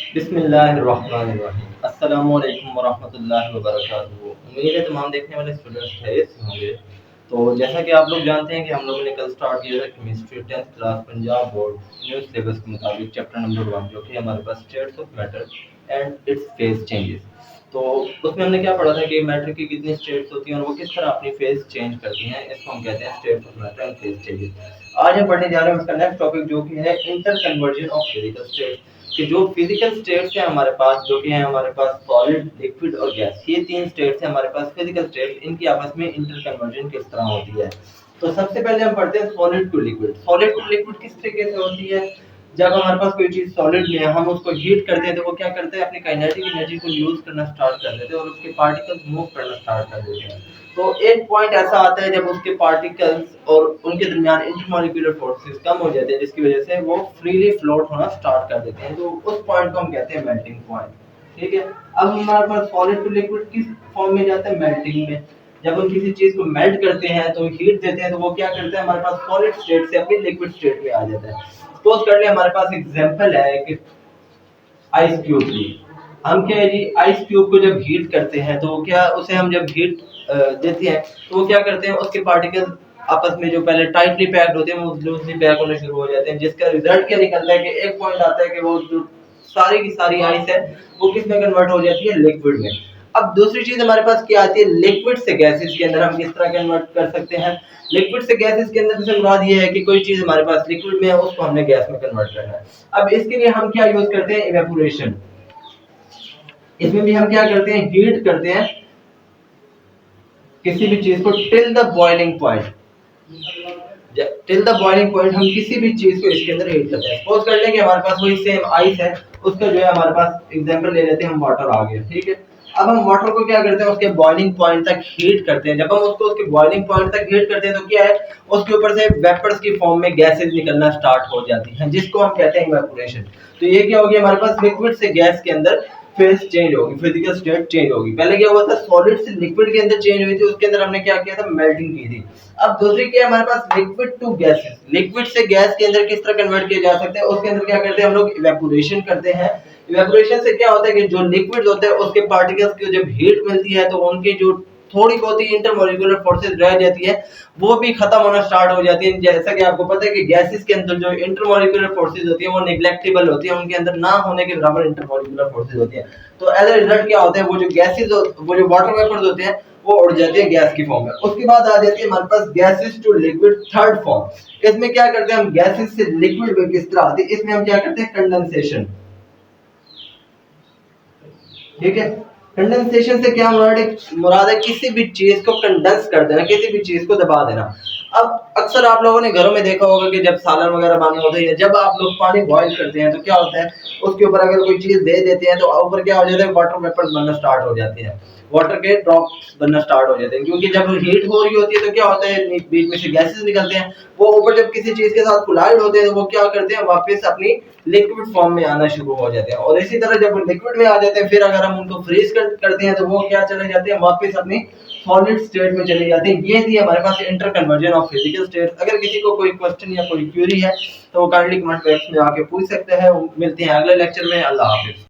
बिस्मिल्लाहिर्रहमानिर्रहीम। अस्सलामु अलैकुम वरहमतुल्लाहि वबरकातुहू। उम्मीद है तमाम देखने वाले स्टूडेंट्स खैरियत से होंगे। तो जैसा कि आप लोग जानते हैं कि हम लोगों ने कल स्टार्ट किया था chemistry 10th class Punjab board new syllabus के मुताबिक चैप्टर नंबर 1 जो कि हमारे पास states of matter and its phase changes. तो उसमें हमने क्या पढ़ा था कि मैटर की कितनी स्टेट्स होती हैं और वो किस तरह अपनी फेज चेंज करती हैं, इसको हम कहते हैं states of matter and phase changes. आज हम पढ़ने जा रहे हैं उसका नेक्स्ट टॉपिक जो कि है inter conversion of physical state. कि जो फिजिकल स्टेट्स हैं हमारे पास जो कि है हमारे पास सॉलिड लिक्विड और गैस, ये तीन स्टेट्स हैं हमारे पास फिजिकल स्टेट्स, इनकी आपस में इंटर कन्वर्जन किस तरह होती है। तो सबसे पहले हम पढ़ते हैं solid to liquid. Solid to liquid किस तरीके से होती है, जब हमारे पास कोई चीज सॉलिड में है हम उसको हीट करते हैं तो वो क्या करते हैं, अपनी काइनेटिक एनर्जी को यूज करना स्टार्ट कर देते हैं और उसके पार्टिकल्स मूव करना स्टार्ट कर देते हैं। तो एक पॉइंट ऐसा आता है जब उसके पार्टिकल्स और उनके दरमियान इंटरमॉलिक्यूलर फोर्सेस कम हो जाते हैं जिसकी वजह से वो फ्रीली फ्लोट होना स्टार्ट कर देते हैं, तो उस पॉइंट को हम कहते हैं मेल्टिंग पॉइंट। ठीक है, अब हमारे पास सॉलिड टू लिक्विड किस फॉर्म में जाता है, मेल्टिंग में। जब हम किसी चीज को मेल्ट करते हैं तो हीट देते हैं तो वो क्या करते हैं, हमारे पास सॉलिड स्टेट से अपनी लिक्विड स्टेट में आ जाता है। सपोज कर ले हमारे पास एग्जांपल है कि आइस क्यूब की। हम क्या है जी, आइस क्यूब को जब हीट करते हैं तो क्या उसे हम जब हीट देते हैं तो वो क्या करते हैं, उसके पार्टिकल आपस में जो पहले टाइटली पैक्ड होते हैं वो लूजली पैक होने शुरू हो जाते हैं, जिसका रिजल्ट क्या निकलता है कि एक पॉइंट आता है कि वो जो सारी की सारी आइस है वो किस में कन्वर्ट हो जाती है, लिक्विड में। अब दूसरी चीज हमारे पास क्या आती है, लिक्विड से गैसेस के अंदर हम किस तरह कन्वर्ट कर सकते हैं। लिक्विड से गैसेस के अंदर से मुराद ये है कि कोई चीज हमारे पास लिक्विड में है उसको हमने गैस में कन्वर्ट करना है। अब इसके लिए हम क्या यूज करते हैं, इवेपोरेशन। इसमें भी हम क्या करते हैं, हीट करते हैं किसी भी चीज को till the boiling point. Till the boiling point हम किसी भी चीज को इसके अंदर हीट करते हैं। सपोज कर लें कि हमारे पास वही सेम आइस है, उसका जो है हमारे पास एग्जांपल ले लेते हैं हम, वाटर आ गया। ठीक है, अब हम वाटर को क्या करते हैं, उसके बॉइलिंग पॉइंट तक हीट करते हैं। जब हम उसको उसके बॉइलिंग पॉइंट तक हीट करते हैं तो क्या है, उसके ऊपर से वेपर्स की फॉर्म में गैसेस निकलना स्टार्ट हो जाती हैं जिसको हम कहते हैं इवेपोरेशन। तो ये क्या होगी, हमारे पास लिक्विड से गैस के अंदर फेज चेंज होगी, फिजिकल स्टेट चेंज होगी। पहले क्या हुआ था, सॉलिड से लिक्विड के अंदर चेंज हुई थी, उसके अंदर हमने क्या किया था, मेल्टिंग की थी। अब दूसरी क्या है हमारे पास, लिक्विड टू गैसेस। लिक्विड से गैस के अंदर किस तरह कन्वर्ट किया जा सकता है, उसके अंदर क्या करते हैं हम लोग, इवेपोरेशन करते हैं। इवेपोरेशन से क्या होता है कि जो लिक्विड होते हैं उसके पार्टिकल्स को जब हीट मिलती है तो उनकी जो थोड़ी बहुत ही इंटरमोलिकुलर फोर्सेस रह जाती है वो भी खत्म होना स्टार्ट हो जाती है। जैसा कि आपको पता है कि गैसेस के अंदर जो इंटरमोलिकुलर फोर्सेस होती है वो नेग्लेक्टेबल होती है, उनके अंदर ना होने के बराबर इंटरमोलिकुलर फोर्सेस होती है। तो एज अ रिजल्ट क्या होता है, वो जो गैसेस वो जो वाटर वेपर्स होते हैं वो उड़ जाती है गैस की फॉर्म में। उसके बाद आ जाती है हमारे पास gases to liquid third form. इसमें क्या करते हैं हम, गैसेस से लिक्विड में किस तरह आती है, इसमें हम क्या करते हैं, कंडेंसेशन। ठीक है, कंडेंसेशन से क्या मुराद है, किसी भी चीज को कंडेंस कर देना, किसी भी चीज को दबा देना। अब अक्सर आप लोगों ने घरों में देखा होगा कि जब सालन वगैरह पानी होता है, जब आप लोग पानी बॉईल करते हैं तो क्या होता है, उसके ऊपर अगर कोई चीज दे देते हैं तो ऊपर क्या हो जाता है, वाटर वेपर्स बनना स्टार्ट हो जाते हैं, वाटर के ड्रॉप्स बनना स्टार्ट हो जाते हैं। क्योंकि जब हीट हो रही होती है तो क्या होता है, बीच में से गैसेस निकलते हैं, वो ऊपर जब किसी चीज के साथ कोलाइड होते हैं तो वो क्या करते हैं, वापस अपनी लिक्विड फॉर्म में आना शुरू हो जाते हैं। और इसी तरह जब वो लिक्विड में आ जाते हैं फिर अगर हम उनको फ्रीज करते हैं तो वो क्या चले जाते हैं, वापस अपनी सॉलिड स्टेट में चले जाते हैं। ये थी हमारे पास inter conversion of physical state. अगर किसी को कोई क्वेश्चन या कोई क्वेरी है तो वो काइंडली कमेंट बॉक्स में आके पूछ सकते हैं। मिलते हैं अगले लेक्चर में। अल्लाह हाफिज।